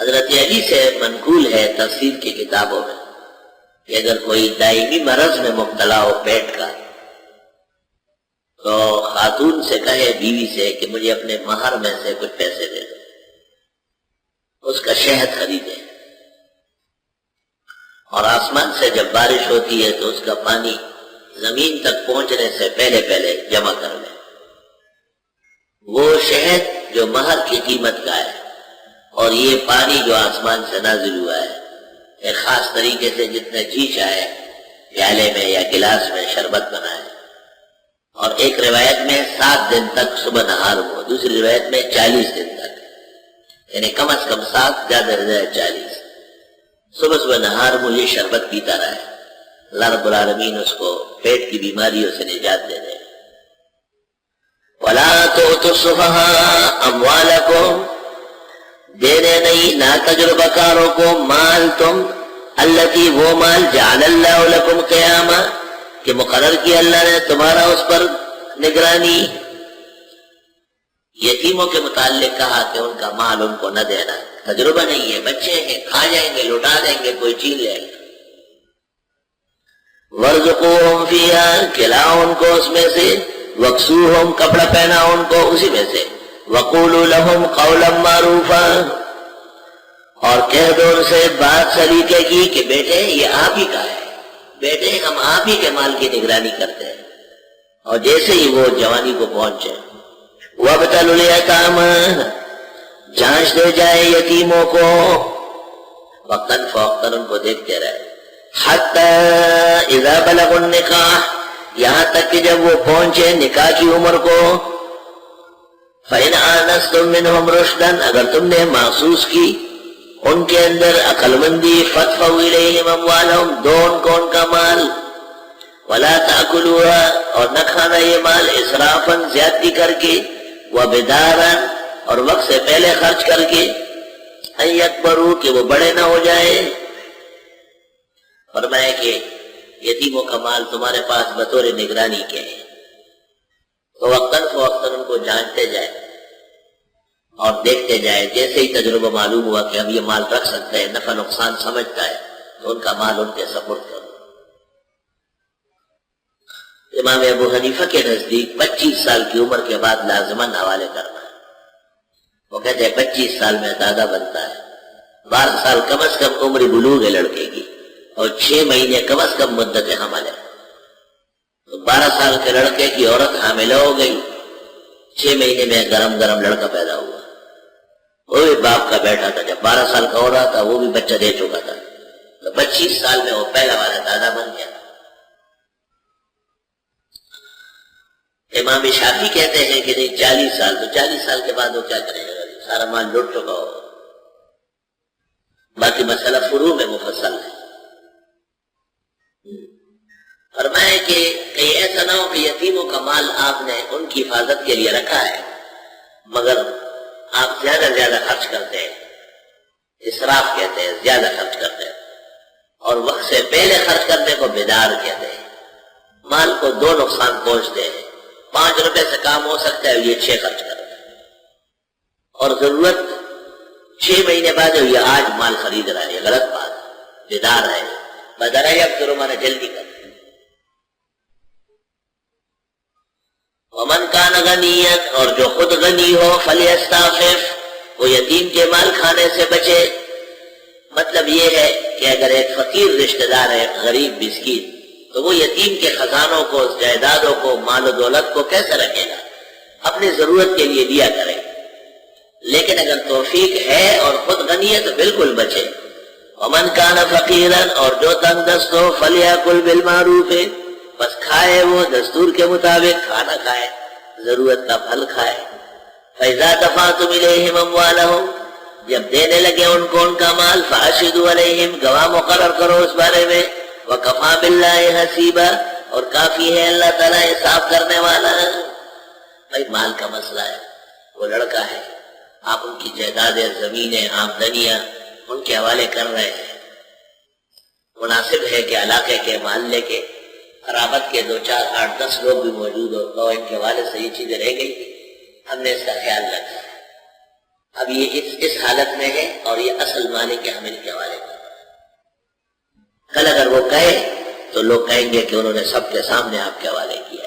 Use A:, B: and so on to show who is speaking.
A: حضرت علی سے منقول ہے تفسیر کی کتابوں میں کہ اگر کوئی دائمی مرض میں مبتلا ہو پیٹ کا تو خاتون سے کہے بیوی سے کہ مجھے اپنے مہر میں سے کچھ پیسے دے دو، اس کا شہد خریدے، اور آسمان سے جب بارش ہوتی ہے تو اس کا پانی زمین تک پہنچنے سے پہلے پہلے جمع کر لیں۔ وہ شہد جو مہر کی قیمت کا ہے اور یہ پانی جو آسمان سے نازل ہوا ہے، ایک خاص طریقے سے جتنے جی چاہے پیالے میں یا گلاس میں شربت بنائے، اور ایک روایت میں 7 دن تک صبح نہار ہو، دوسری روایت میں 40 دن تک، یعنی کم از کم 7 زیادہ سے زیادہ 40 صبح صبح نہار میں یہ شربت پیتا رہے، اللہ رب العالمین اس کو پیٹ کی بیماریوں سے نجات دے دے۔ وَلَا تُؤْتُوا السُّفَهَاءَ أَمْوَالَكُمْ، دینے نہیں نا تجربہ کاروں کو مال تم، التی وہ مال جعل اللہ لکم قیاما کہ مقرر کیا اللہ نے تمہارا اس پر نگرانی۔ یتیموں کے متعلق کہا کہ ان کا مال ان کو نہ دینا، تجربہ نہیں ہے، بچے ہیں، کھا جائیں گے، لٹا دیں گے، کوئی چھین لے گا۔ وَارْزُقُوهُمْ فِيهَا، کھلاؤ ان کو اس میں سے، وَاكْسُوهُمْ، کپڑا پہناؤ ان کو اسی میں سے، وَقُولُوا لَهُمْ قَوْلًا مَّعْرُوفًا، اور کہہ دو ان سے بات سلیقے کی کہ بیٹے یہ آپ ہی کا ہے، بیٹے ہم آپ ہی کے مال کی نگرانی کرتے ہیں، اور جیسے ہی وہ جوانی کو پہنچے، وَابْتَلُوا الْيَتَامَىٰ، جانچ دے جائے یتیموں کو، وقتاً فوقتاً ان کو دیکھتے رہے، حَتَّىٰ اِذَا بَلَغُوا النِّکَاحَ، یہاں تک کہ جب وہ پہنچے نکاح کی عمر کو، فَإِنْ آنَسْتُم مِّنْهُمْ رُشْدًا، اگر تم نے محسوس کی ان کے اندر عقل مندی، فَادْفَعُوا إِلَيْهِمْ أَمْوَالَهُمْ، دو ان کو ان کا مال، وَلَا تَأْكُلُوهَا، اور نہ کھانا یہ مال اسرافاً زیادتی کر کے، وَبِدَارًا، اور وقت سے پہلے خرچ کر کے، أَن يَكْبَرُوا، کہ وہ بڑے نہ ہو جائے۔ فرمایا کہ یتیموں کا مال تمہارے پاس بطور نگرانی کے ہے، تو وقتاً فوقتاً ان کو جانتے جائے اور دیکھتے جائے، جیسے ہی تجربہ معلوم ہوا کہ ہم یہ مال رکھ سکتے ہیں، نفع نقصان سمجھتا ہے، تو ان کا مال ان کے سپرد کرو۔ امام ابو حنیفہ کے نزدیک 25 سال کی عمر کے بعد لازماً حوالے کرنا ہے۔ وہ کہتے ہیں 25 سال میں دادا بنتا ہے، 12 سال کم از کم عمر بلوغ ہے لڑکے کی، اور 6 مہینے کم از کم مدت حمل ہے۔ تو 12 سال کے لڑکے کی عورت حاملہ ہو گئی، 6 مہینے میں گرم گرم لڑکا پیدا ہوا، وہ بھی باپ کا بیٹا تھا، جب 12 سال کا ہو رہا تھا وہ بھی بچہ دے چکا تھا، تو 25 سال میں وہ پہلا والا دادا بن گیا۔ امام شافعی کہتے ہیں کہ نہیں 40 سال، تو 40 سال کے بعد وہ کیا کرے گا، سارا مال لٹ چکا ہو۔ باقی مسئلہ فروع میں مفصل ہے۔ فرمائے کہ کہیں ایسا نہ ہو کہ یتیموں کا مال آپ نے ان کی حفاظت کے لیے رکھا ہے مگر آپ زیادہ زیادہ خرچ کرتے ہیں، اسراف کہتے ہیں، زیادہ خرچ کرتے ہیں، اور وقت سے پہلے خرچ کرنے کو بیدار کہتے ہیں۔ مال کو 2 نقصان پہنچتے ہیں، 5 روپے سے کام ہو سکتا ہے یہ 6 خرچ کرتے ہیں، اور ضرورت 6 مہینے بعد یہ آج مال خرید رہا ہے، یہ غلط بات ہے، بیدار ہے، بدرہ اب کرو مانا جلدی کر۔ ومن کان غنیا، اور جو خود غنی ہو، فلیستعفف، وہ یتیم کے مال کھانے سے بچے۔ مطلب یہ ہے کہ اگر ایک فقیر رشتہ دار ہے، غریب مسکین، تو وہ یتیم کے خزانوں کو، جائیدادوں کو، مال و دولت کو کیسے رکھے گا؟ اپنی ضرورت کے لیے دیا کرے، لیکن اگر توفیق ہے اور خود غنی ہے تو بالکل بچے۔ ومن کان فقیرا، اور جو تنگ دست ہو، فلیاکل بالمعروف، بس کھائے وہ دستور کے مطابق، کھانا کھائے، ضرورت کا پھل کھائے۔ فَإِذَا دَفَعْتُمْ إِلَيْهِمْ أَمْوَالَهُمْ، جب دینے لگے ان کو ان کا مال، فَأَشْهِدُوا عَلَيْهِمْ، گواہ مقرر کرو اس بارے میں، وَكَفَى بِاللَّهِ حَسِيبًا، اور کافی ہے اللہ تعالیٰ حساب کرنے والا۔ بھائی مال کا مسئلہ ہے، وہ لڑکا ہے، آپ ان کی جائیدادیں، زمینیں، آمدنیاں ان کے حوالے کر رہے ہیں، مناسب ہے کہ علاقے کے محلے کے قرابت کے 2 4 8 10 لوگ بھی موجود ہو، تو ان کے حوالے سے یہ چیزیں رہ گئی، ہم نے اس کا خیال رکھا۔ اب یہ اس حالت میں ہے اور یہ اصل مالک حامل کے حوالے میں. کل اگر وہ کہے تو لوگ کہیں گے کہ انہوں نے سب کے سامنے آپ کے حوالے کیا.